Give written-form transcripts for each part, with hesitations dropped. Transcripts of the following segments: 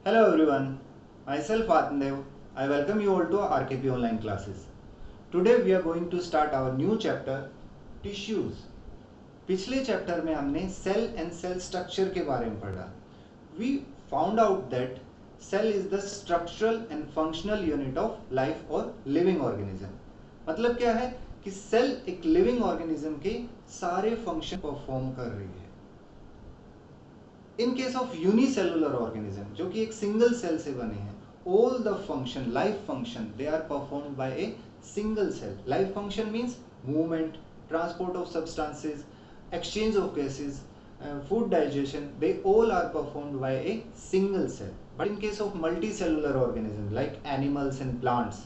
Hello everyone, myself Atmadev. I welcome you all to RKP online classes. Today we are going to start our new chapter tissues. पिछले chapter में हमने cell and cell structure के बारे में पढ़ा. We found out that cell is the structural and functional unit of life or living organism. मतलब क्या है कि सेल एक लिविंग ऑर्गेनिज्म के सारे फंक्शन परफॉर्म कर रही है. In case of unicellular organism जो कि एक सिंगल सेल से बने हैं, all the function life function they are performed by a single cell. Life function means movement, transport of substances, exchange of gases, food digestion, they all are performed by a single cell. But in case of multicellular organism like animals and plants,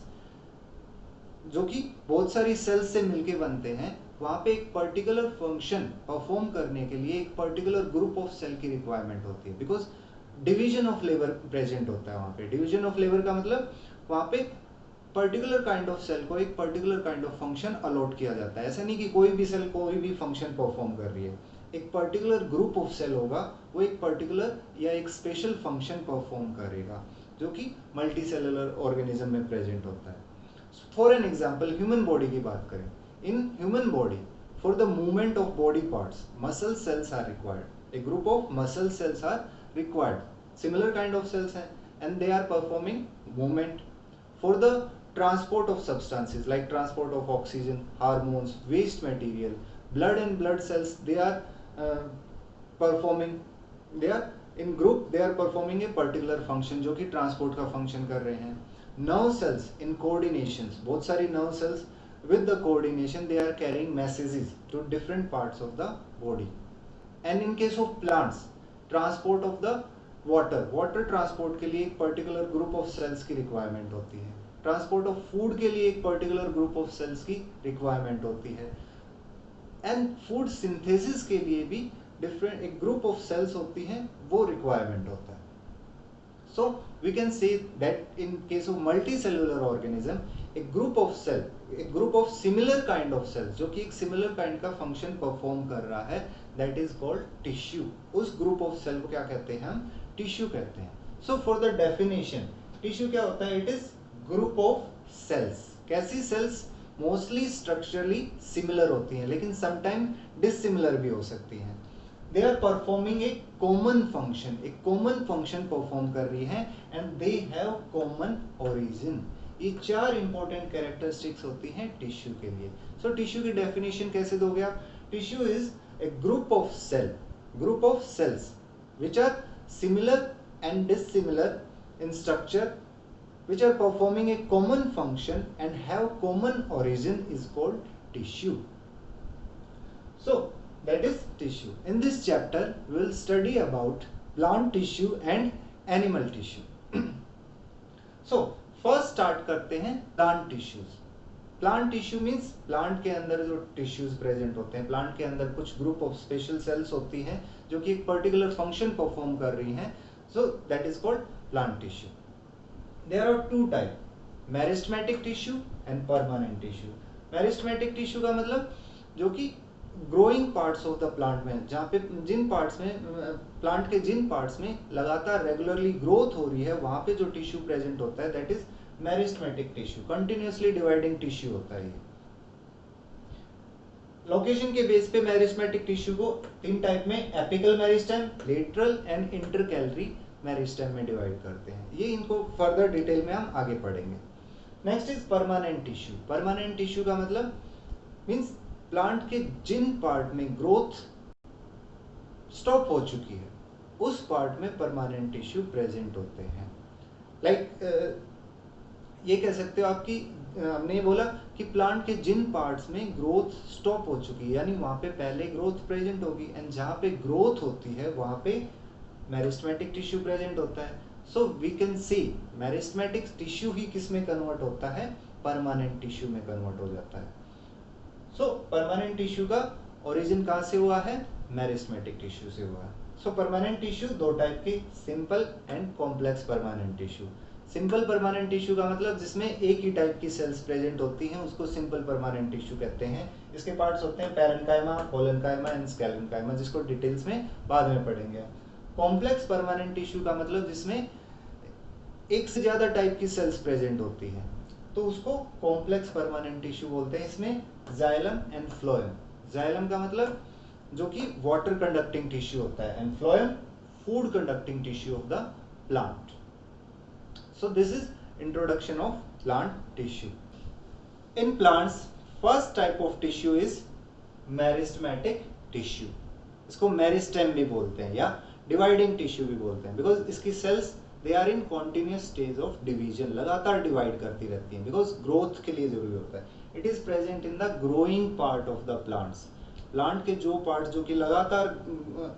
जो कि बहुत सारी sales से मिलके बनते हैं, वहाँ पे एक पर्टिकुलर फंक्शन परफॉर्म करने के लिए एक पर्टिकुलर ग्रुप ऑफ सेल की रिक्वायरमेंट होती है, because division of labour present होता है वहाँ पे. डिवीजन ऑफ लेबर का मतलब वहाँ पे पर्टिकुलर काइंड ऑफ सेल को एक particular kind of function allot किया जाता है. ऐसा नहीं कि कोई भी सेल कोई भी फंक्शन परफॉर्म कर रही है. एक पर्टिकुलर ग्रुप ऑफ सेल होगा, वो एक पर्टिकुलर या एक स्पेशल फंक्शन परफॉर्म करेगा जो कि मल्टी सेलुलर ऑर्गेनिज्म में प्रेजेंट होता है. For an example, human body की बात करें. In human body for the movement of body parts muscle cells are required. A group of muscle cells are required. Similar kind of cells हैं and they are performing movement. For the transport of substances like transport of oxygen, hormones, waste material, blood and blood cells, they are performing, they are in group, they are performing a particular function जो कि transport का function कर रहे हैं. Nerve cells in coordinations, बहुत सारी nerve cells with the coordination they are carrying messages to different parts of the body. And in case of plants, transport of the water transport के लिए एक particular group of cells की requirement होती है. Transport of food के लिए एक particular group of sales की रिक्वायरमेंट होती है. एंड फूड सिंथेसिस के लिए भी डिफरेंट एक ग्रुप ऑफ सेल्स होती हैं, वो रिक्वायरमेंट होता है. So we can say that in case of multi cellular organism एक ग्रुप ऑफ सेल, एक group of similar kind of cells जो कि एक सिमिलर काइंड का फंक्शन परफॉर्म कर रहा है, दैट इज कॉल्ड टिश्यू. उस ग्रुप ऑफ सेल को क्या कहते हैं? हम टिश्यू कहते हैं. So for the definition, tissue क्या होता है? It is group of cells. कैसी सेल्स? मोस्टली स्ट्रक्चरली सिमिलर होती हैं, लेकिन समटाइम डिसिमिलर भी हो सकती हैं. They are performing a common function, एक कॉमन फंक्शन परफॉर्म कर रही हैं and they have common origin. ये चार इंपॉर्टेंट कैरेक्टरिस्टिक्स होती हैं टिश्यू के लिए. सो टिश्यू की डेफिनेशन कैसे दोगे आप? Tissue is a group of cell, group of cells which are similar and dissimilar in structure, which are performing a common function and have common origin is called tissue. So that is tissue. In this chapter we will study about plant tissue and animal tissue. So first start करते हैं plant tissues. Plant tissue means plant के अंदर जो tissues present होते हैं, plant के अंदर कुछ group of special cells होती हैं जो कि एक particular function perform कर रही हैं. So that is called plant tissue. There are two types, meristematic tissue and permanent tissue. Meristematic tissue का मतलब जो कि growing parts of the plant में, जहाँ पे जिन पार्ट्स में प्लांट के जिन पार्ट्स में लगातार रेगुलरली ग्रोथ हो रही है, वहाँ पे जो टिश्यू प्रेजेंट होता है that is meristematic tissue. Continuously dividing tissue होता है. लोकेशन के बेस पे मेरिस्टेमेटिक टिश्यू को तीन टाइप में, apical meristem, lateral and intercalary meristem में डिवाइड करते हैं. ये इनको फर्दर डिटेल में हम आगे पढ़ेंगे. Next is permanent tissue. Permanent tissue का मतलब मींस प्लांट के जिन पार्ट में ग्रोथ स्टॉप हो चुकी है उस पार्ट में परमानेंट टिश्यू प्रेजेंट होते हैं. लाइक ये कह सकते हो आपकी, हमने बोला कि प्लांट के जिन पार्ट्स में ग्रोथ स्टॉप हो चुकी है, यानी वहां पे पहले ग्रोथ प्रेजेंट होगी एंड जहां पे ग्रोथ होती है वहां पे मेरिस्टेमेटिक टिश्यू प्रेजेंट होता है. So we can see meristematic tissue ही किस में कन्वर्ट होता है? परमानेंट टिश्यू में कन्वर्ट हो जाता है. सो परमानेंट टिश्यू का ओरिजिन कहाँ से हुआ है? मेरिस्टेमेटिक टिश्यू से हुआ है. सो परमानेंट टिश्यू दो टाइप के, simple and complex permanent tissue. Simple permanent tissue का मतलब जिसमें एक ही टाइप की सेल्स प्रेजेंट होती हैं, उसको सिंपल परमानेंट टिश्यू कहते हैं. इसके पार्ट्स होते हैं पैरेन्काइमा, कोलेन्काइमा एंड स्केलेन्काइमा, जिसको डिटेल्स में बाद में पढ़ेंगे. कॉम्प्लेक्स परमानेंट टिश्यू का मतलब जिसमें एक से ज्यादा टाइप की सेल्स प्रेजेंट होती है तो उसको कॉम्प्लेक्स परमानेंट टिश्यू बोलते हैं। इसमें जाइलम एंड फ्लोएम, जाइलम का मतलब जो कि वाटर कंडक्टिंग टिश्यू होता है and phloem food conducting tissue of the plant. So this is introduction of plant tissue. In plants first type of tissue is meristematic tissue. इसको meristem भी बोलते हैं या डिवाइडिंग टिश्यू भी बोलते हैं बिकॉज इसकी cells they are in continuous stage of division, लगातार डिवाइड करती रहती हैं बिकॉज ग्रोथ के लिए जरूरी होता है। It is present in the growing part of the plants. Plant के जो पार्ट जो कि लगातार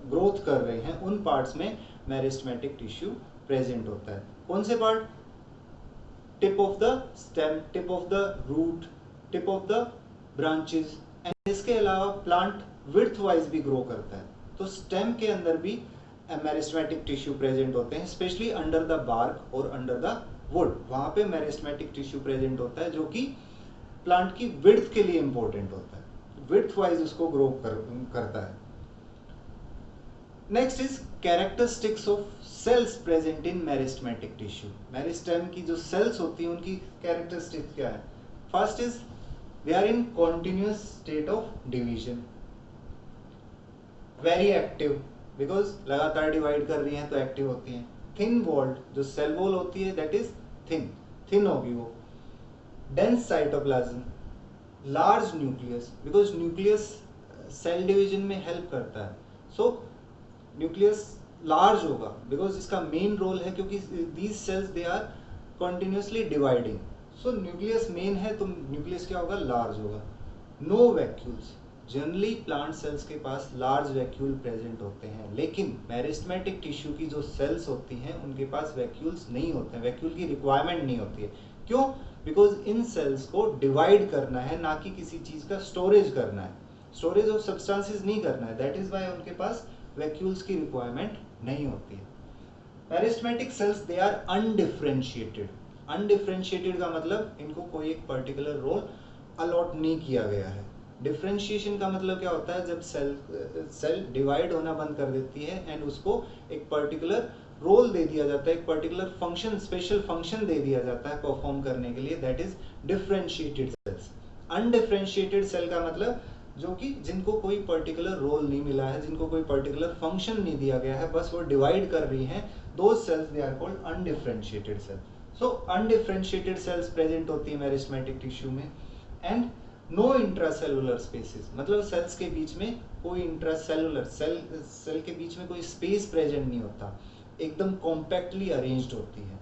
ग्रोथ कर रहे हैं उन पार्ट्स में मेरिस्टेमेटिक टिश्यू प्रेजेंट होता है। कौन से part? Tip of the stem, tip of the root, tip of the branches. And इसके अलावा प्लांट विड्थ वाइज भी ग्रो करता है तो स्टेम के अंदर भी मेरिस्टेमेटिक टिश्यू प्रेजेंट होते हैं, स्पेशली अंडर द बार्क और अंडर द वुड। वहां पे मेरिस्टेमेटिक टिश्यू प्रेजेंट होता है जो कि प्लांट की विड्थ के लिए इंपॉर्टेंट होता है, विड्थ वाइज उसको ग्रो करता है। Next is characteristics of cells present in meristematic tissue. Meristem की जो सेल्स होती हैं उनकी कैरेक्टरिस्टिक्स क्या है? First is they are in continuous state of division, very active because लगातार डिवाइड कर रही हैं तो एक्टिव होती हैं। थिन वॉल्ड, जो सेल वॉल होती है दैट इज थिन होगी वो। Dense cytoplasm, large nucleus because nucleus cell division में हेल्प करता है। सो न्यूक्लियस लार्ज होगा बिकॉज इसका मेन रोल है क्योंकि these cells they are continuously dividing. So nucleus main है तो न्यूक्लियस क्या होगा? लार्ज होगा। No vacuoles, generally plant cells के पास लार्ज वैक्यूल प्रेजेंट होते हैं लेकिन मेरिस्टेमेटिक टिश्यू की जो सेल्स होती हैं उनके पास वैक्यूल्स नहीं होते हैं, वैक्यूल की रिक्वायरमेंट नहीं होती है। क्यों? बिकॉज इन सेल्स को डिवाइड करना है, ना कि किसी चीज का स्टोरेज करना है, स्टोरेज ऑफ सब्सटेंसेस नहीं करना है। दैट इज वाई उनके पास वैक्यूल्स की रिक्वायरमेंट नहीं होती है। Meristematic cells they are undifferentiated. Undifferentiated का मतलब इनको कोई एक पर्टिकुलर रोल अलॉट नहीं किया गया है। डिफरेंशिएशन का मतलब क्या होता है? जब सेल डिवाइड होना बंद कर देती है एंड उसको एक पर्टिकुलर रोल दे दिया जाता है, एक पर्टिकुलर फंक्शन, स्पेशल फंक्शन दे दिया जाता है परफॉर्म करने के लिए, that is differentiated cells. Undifferentiated cell का मतलब जो कि जिनको कोई पर्टिकुलर रोल नहीं मिला है, जिनको कोई पर्टिकुलर फंक्शन नहीं दिया गया है, बस वो डिवाइड कर रही हैं, those cells they are called undifferentiated cell. So undifferentiated cells present होती है मेरिस्टेमेटिक टिश्यू में। एंड नो इंट्रासेलुलर स्पेसेस, मतलब सेल्स के बीच में कोई इंट्रासेलुलर सेल के बीच में कोई स्पेस प्रेजेंट नहीं होता, एकदम कॉम्पैक्टली अरेंज्ड होती है।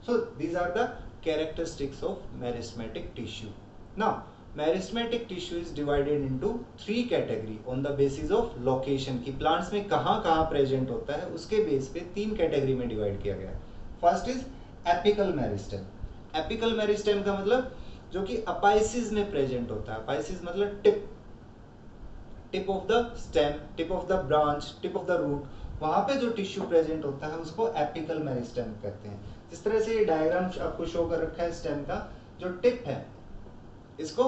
So these are the characteristics of meristematic tissue. Now meristematic tissue is divided into 3 category on the basis of location, की प्लांट्स में कहाँ प्रेजेंट होता है उसके बेस पे 3 कैटेगरी में डिवाइड किया गया है। First is apical meristem. Apical meristem का मतलब जो कि अपाइसिस में प्रेजेंट होता है। अपाइसिस मतलब tip of the stem, tip of the branch, tip of the root, वहां पे जो टिश्यू प्रेजेंट होता है उसको एपिकल मेरिस्टेम कहते हैं। जिस तरह से ये डायग्राम आपको शो कर रखा है स्टेम का, जो टिप है इसको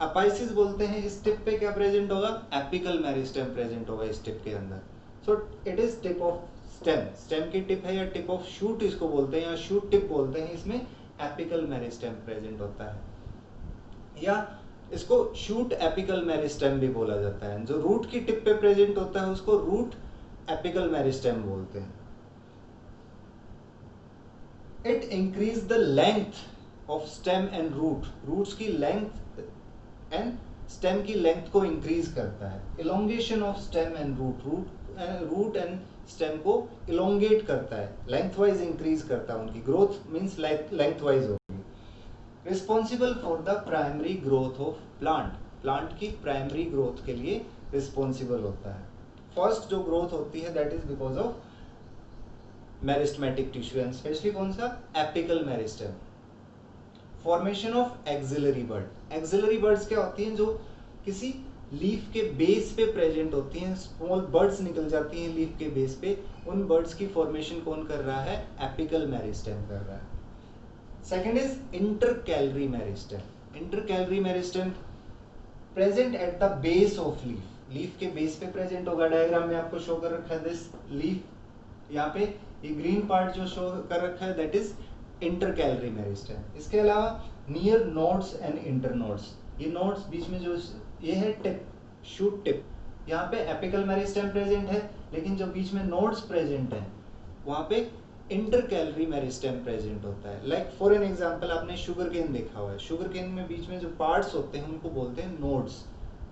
अपाइसिस बोलते हैं। इस टिप पे क्या प्रेजेंट होगा? एपिकल मेरिस्टेम प्रेजेंट होगा इस टिप के अंदर। So it is tip of stem, stem की टिप है या टिप ऑफ शूट इसको बोलते हैं या शूट टिप बोलते हैं, इसमें एपिकल मेरिस्टेम प्रेजेंट होता है या इसको शूट एपिकल मेरिस्टेम भी बोला जाता है। जो रूट की टिप पे प्रेजेंट होता है उसको रूट एपिकल मेरिस्टेम बोलते हैं। It increase the length of stem and root, roots की लेंथ एंड स्टेम की लेंथ को इंक्रीज करता है। Elongation of stem and root and stem को इलोंगेट करता है, लेंथ वाइज इंक्रीज करता है, उनकी ग्रोथ मींस लेंथ वाइज होगी। Responsible for the primary growth of plant, plant की प्राइमरी ग्रोथ के लिए रिस्पॉन्सिबल होता है। फर्स्ट जो ग्रोथ होती है that is because of meristematic tissue and specially कौन सा? Apical meristem. Formation of axillary bud, axillary birds क्या होती हैं? जो किसी लीफ के बेस पे प्रेजेंट होती हैं, स्मॉल बर्ड्स निकल जाती हैं लीफ के बेस पे, उन बर्ड्स की फॉर्मेशन कौन कर रहा है? एपिकल मेरिस्टेम कर रहा है। Second is intercalary meristem. Intercalary meristem present at the base of leaf, leaf के बेस पे प्रेजेंट होगा। डायग्राम में आपको शो कर रखा है दिस लीफ, यहाँ पे ये ग्रीन पार्ट जो शो कर रखा है that is inter calorie meristem. इसके अलावा near nodes and inter nodes, ये नोड्स बीच में जो ये है टिप, शूट टिप, यहाँ पे एपिकल मेरिस्टेम प्रेजेंट है, लेकिन जो बीच में नोड्स प्रेजेंट है वहाँ पे इंटर कैलरी मेरिस्टेम प्रेजेंट होता है। लाइक फॉर एन एग्जांपल आपने शुगर केन देखा हुआ है, शुगर केन में बीच में जो पार्ट्स होते हैं उनको बोलते हैं नोड्स।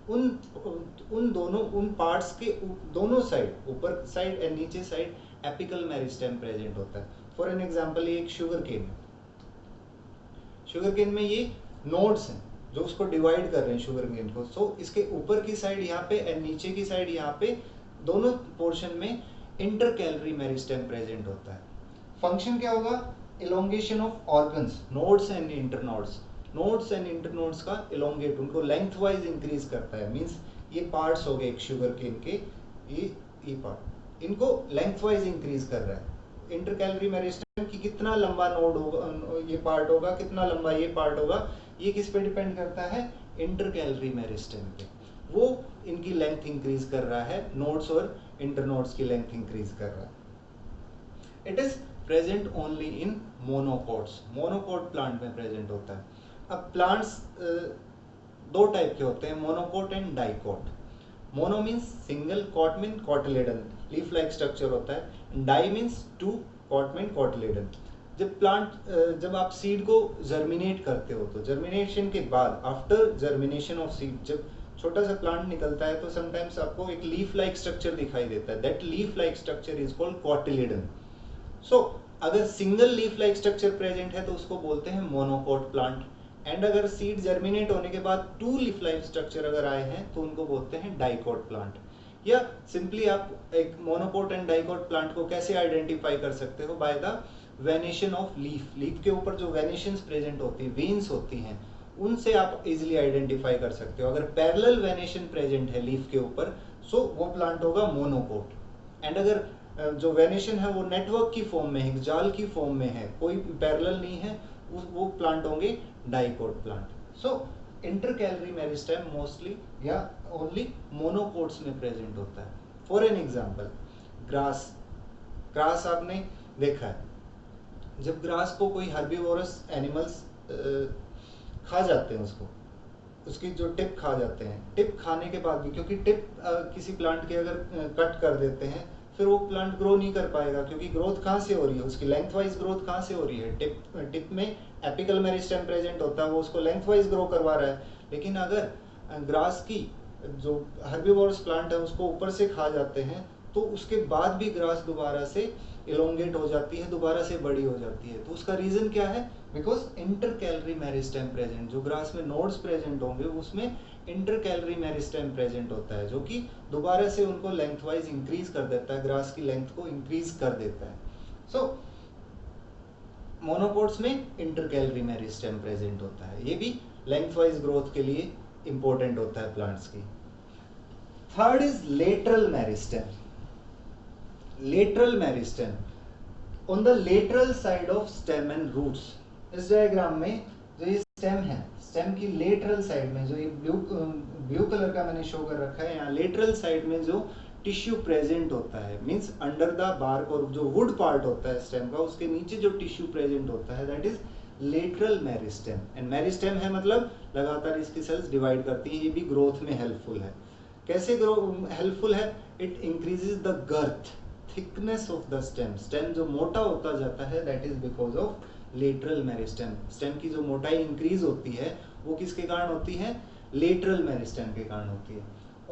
उन पार्ट्स के दोनों साइड, ऊपर साइड एंड नीचे साइड एपिकल मेरिस्टेम प्रेजेंट होता है। फॉर एन एग्जांपल ये एक शुगर केन है, शुगर केन में ये नोड्स हैं जो उसको डिवाइड कर रहे हैं शुगर केन को। सो इसके ऊपर की साइड यहाँ पे एंड नीचे की साइड यहाँ पे दोनों पोर्शन में इंटर कैलरी मेरिस्टेम प्रेजेंट होता है। फंक्शन क्या होगा? Elongation of organs, nodes and internodes, nodes and internodes का इलोंगेट, उनको लेंथ वाइज इंक्रीज करता है। मींस ये पार्ट्स हो गए एक शुगर केन के, ये पार्ट, इनको लेंथ वाइज इंक्रीज कर रहा है। इंटर कैलरी मेरिस्टेम की कितना लंबा नोड होगा, ये पार्ट होगा, कितना लंबा ये पार्ट होगा, ये किस पे डिपेंड करता है? इंटर कैलरी मेरिस्टेम पे। वो इनकी लेंथ इंक्रीज कर रहा है, नोड्स और इंटरनोड्स की लेंथ इंक्रीज कर रहा है। It is present only in monocots, monocot plant में प्रेजेंट होता है। अब प्लांट्स दो टाइप के होते हैं, monocot and dicot. Mono means single, cot mean cotyledon, leaf like structure होता है। Di means two, cot mean cotyledon. जब आप सीड को जर्मिनेट करते हो तो जर्मिनेशन के बाद, आफ्टर जर्मिनेशन ऑफ सीड, जब छोटा सा प्लांट निकलता है तो समटाइम्स आपको एक लीफ लाइक स्ट्रक्चर दिखाई देता है। That leaf like structure is called cotyledon. So अगर single leaf like structure present है तो उसको बोलते हैं मोनोकोट प्लांट। एंड अगर सीड जर्मिनेट होने के बाद टू लीफ लाइक स्ट्रक्चर अगर आए हैं तो उनको बोलते हैं डाइकोट प्लांट। या सिंपली आप एक मोनोकोट एंड डाइकोट प्लांट को कैसे आइडेंटिफाई कर सकते हो? By the venation of leaf. Leaf के ऊपर जो वेनेशंस प्रेजेंट होती है, वेन्स होती हैं, उनसे आप इजिली आइडेंटिफाई कर सकते हो। अगर पैरेलल वेनेशन प्रेजेंट है लीफ के ऊपर, सो वो प्लांट होगा मोनोकोट। एंड अगर जो वेनेशन है वो नेटवर्क की फॉर्म में है, जाल की फॉर्म में है, कोई पैरेलल नहीं है, वो प्लांट होंगे डाइकोट प्लांट। सो इंटर कैलरी मेरिस्टेम मोस्टली या ओनली मोनोकोट्स में प्रेजेंट होता है। For an example grass, grass आपने देखा है, जब ग्रास को कोई हर्बीवोरस एनिमल्स खा जाते हैं, उसकी जो टिप खा जाते हैं, टिप खाने के बाद भी, क्योंकि टिप किसी प्लांट के अगर कट कर देते हैं फिर वो प्लांट ग्रो नहीं कर पाएगा, क्योंकि ग्रोथ कहाँ से हो रही है, उसकी लेंथ वाइज ग्रोथ कहाँ से हो रही है? टिप में एपिकल मेरिस्टेम प्रेजेंट होता है, वो उसको लेंथ वाइज ग्रो करवा रहा है। लेकिन अगर ग्रास की जो हर्बीवोरस प्लांट है उसको ऊपर से खा जाते हैं तो उसके बाद भी ग्रास दोबारा से इलोंगेट हो जाती है, दोबारा से बड़ी हो जाती है। तो उसका रीजन क्या है? Because inter calorie meristem present, जो ग्रास में नोड्स प्रेजेंट होंगे उसमें इंटर कैलरी मेरिस्टेम प्रेजेंट होता है, जो कि दोबारा से उनको लेंथ वाइज इंक्रीज कर देता है, ग्रास की लेंथ को इंक्रीज कर देता है। सो मोनोकोट्स में इंटर कैलरी मेरिस्टेम प्रेजेंट होता है, ये भी लेंथ वाइज ग्रोथ के लिए इंपॉर्टेंट होता है प्लांट्स की। Third is lateral meristem. Lateral meristem on the lateral side of stem and roots. इस डायग्राम में जो ये स्टेम है, स्टेम की लेटरल साइड में जो ये ब्लू कलर का मैंने शो कर रखा है, यहाँ लेटरल साइड में जो टिश्यू प्रेजेंट होता है, मींस अंडर द बार्क, और जो वुड पार्ट होता है स्टेम का, उसके नीचे जो टिश्यू प्रेजेंट होता है, that is lateral meristem. And meristem है मतलब लगातार इसकी सेल्स डिवाइड करती है, ये भी ग्रोथ में हेल्पफुल है। कैसे ग्रो हेल्पफुल है? It increases the girth, thickness of the stem. Stem जो मोटा होता जाता है, that is because of lateral meristem. Stem की जो मोटाई इंक्रीज होती है वो किसके कारण होती है? लेटरल मेरिस्टेम के कारण होती है।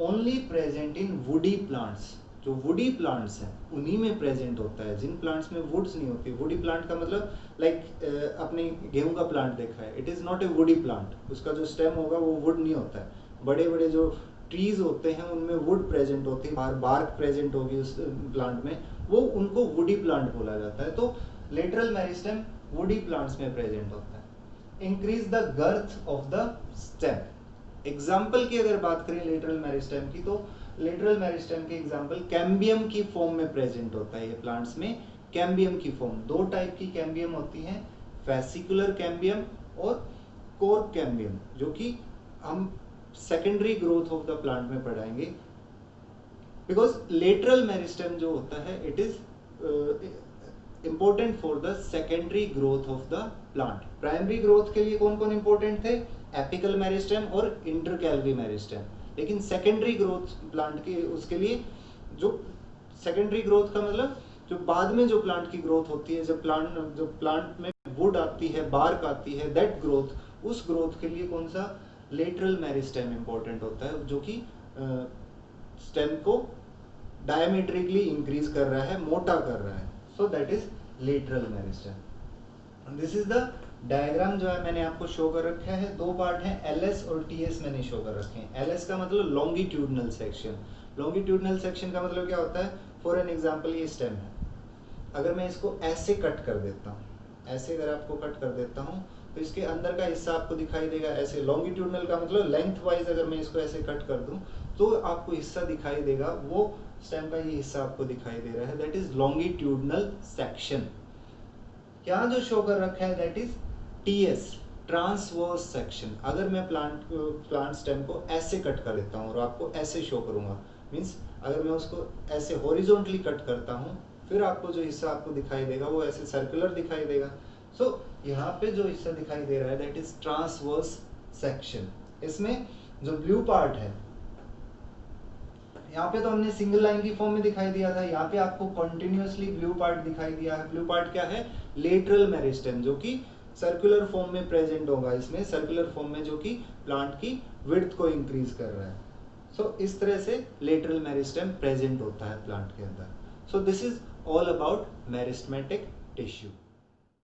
Only present in woody plants, जो वुडी प्लांट्स हैं उन्हीं में प्रेजेंट होता है। जिन प्लांट्स में वुड्स नहीं होती, वुडी प्लांट का मतलब लाइक अपने गेहूं का प्लांट देखा है, it is not a woody plant. उसका जो स्टेम होगा वो वुड नहीं होता है। बड़े बड़े जो ट्रीज होते हैं उनमें वुड प्रेजेंट होती है, बार्क प्रेजेंट होगी उस प्लांट में, वो उनको वुडी प्लांट बोला जाता है। तो लेटरल मेरिस्टेम वुडी प्लांट्स में प्रेजेंट होता है। Increase the girth of the stem. Example की अगर बात करें लेटरल मेरिस्टेम की, तो लेटरल मेरिस्टेम के एग्जाम्पल कैम्बियम की फॉर्म में प्रेजेंट होता है। ये प्लांट्स में कैम्बियम की फॉर्म, दो टाइप की कैम्बियम होती है, फेसिकुलर कैम्बियम और कोर्क कैम्बियम, जो कि हम secondary growth of the plant में पढ़ाएंगे। बिकॉज लेटरल मेरिस्टेम जो होता है, it is important for the secondary growth of the plant. Primary growth के लिए कौन कौन इंपॉर्टेंट थे? एपिकल मेरिस्टेम और इंटरकैलरी मेरिस्टेम। लेकिन सेकेंडरी ग्रोथ प्लांट के उसके लिए, जो सेकेंडरी ग्रोथ का मतलब जो बाद में जो प्लांट की ग्रोथ होती है, जब प्लांट में वुड आती है, बार्क आती है, दैट ग्रोथ, उस ग्रोथ के लिए कौन सा? लेटरल मेरिस्टेम इंपॉर्टेंट होता है, जो कि स्टेम को डायमीट्रिकली इंक्रीज कर रहा है, मोटा कर रहा है। So that is lateral meristem. This is the diagram जो है मैंने आपको शो कर रखा है। दो पार्ट हैं, एलएस और टीएस मैंने शो कर रखे हैं। एलएस का मतलब लॉन्गिट्यूडनल सेक्शन। लॉन्गिट्यूडनल सेक्शन का मतलब क्या होता है? फॉर एन एग्जांपल ये स्टेम है, अगर मैं इसको ऐसे कट कर देता हूँ, ऐसे अगर आपको कट कर देता हूँ तो इसके अंदर का हिस्सा आपको दिखाई देगा ऐसे। लॉन्गिट्यूडनल का मतलब लेंथ वाइज अगर मैं इसको ऐसे कट कर दूं तो आपको हिस्सा दिखाई देगा, वो स्टेम का ये हिस्सा आपको दिखाई दे रहा है, दैट इज लॉन्गिट्यूडनल सेक्शन। क्या जो शो कर रखा है that is TS, transverse section. अगर मैं प्लांट स्टेम को ऐसे कट कर देता हूँ और आपको ऐसे शो करूंगा, मीन्स अगर मैं उसको ऐसे हॉरिजॉन्टली कट करता हूँ, फिर आपको जो हिस्सा आपको दिखाई देगा वो ऐसे सर्कुलर दिखाई देगा। सो यहाँ पे जो हिस्सा दिखाई दे रहा है दैट इज ट्रांसवर्स सेक्शन। इसमें जो ब्लू पार्ट है, यहाँ पे तो हमने सिंगल लाइन की फॉर्म में दिखाई दिया था, यहाँ पे आपको कंटिन्यूअसली ब्लू पार्ट दिखाई दिया है। ब्लू पार्ट क्या है? लेटरल मेरिस्टेम, जो कि सर्कुलर फॉर्म में प्रेजेंट होगा, इसमें सर्कुलर फॉर्म में, जो कि प्लांट की विड्थ को इंक्रीज कर रहा है। सो इस तरह से लेटरल मेरिस्टेम प्रेजेंट होता है प्लांट के अंदर। So this is all about meristematic tissue.